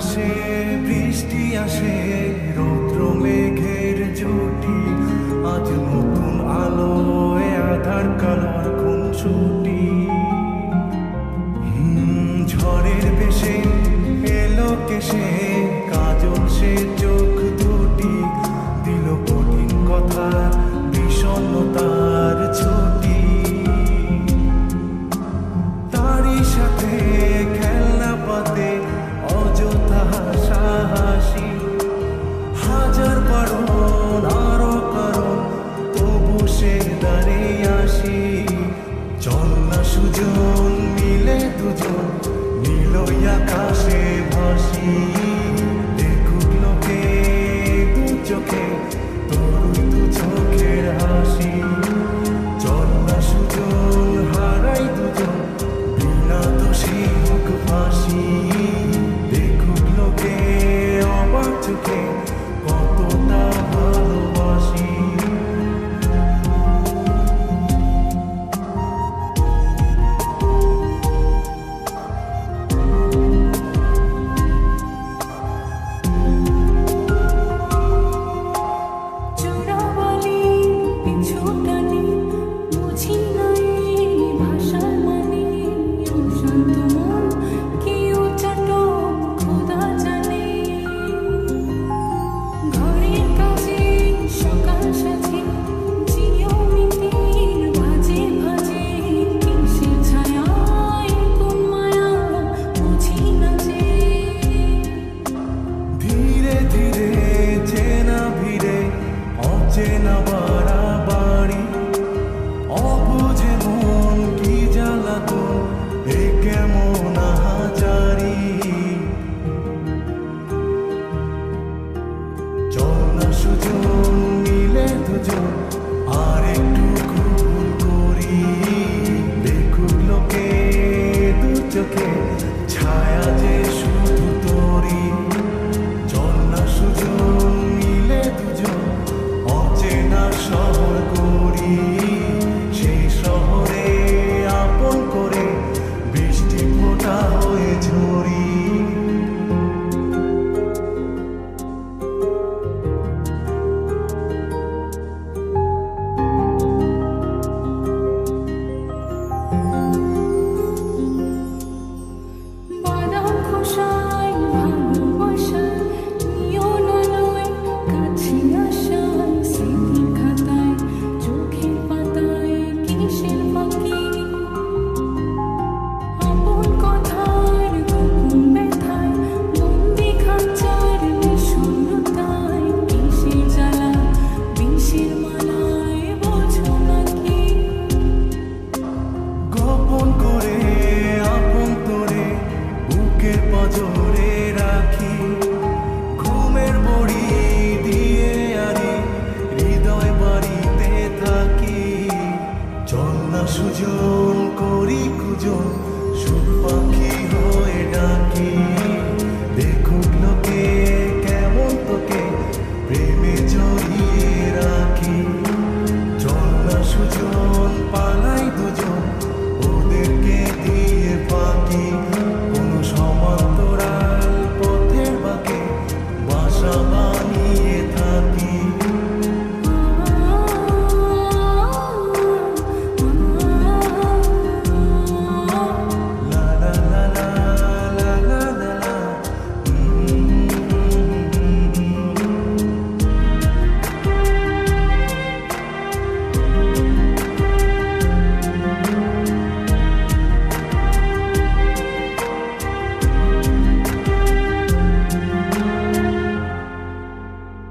আসে বৃষ্টি আসে রৌদ্র মেঘের জুটি আজ নতুন আলোয় আধার কালার খুনসুটি ঝড়ের বেশে এলো কেসে কাজল সে চোখ দুটি দিল কঠিন কথা বিষণ্ণতার ছুটি তারই সাথে খেলনা পাতে অযথা হাসাহাসি হাজার বারণ আরো কারণ তবু সে দাঁড়িয়ে আসি চল না সুজন মিলে দুজন নীল আকাশে ভাসি।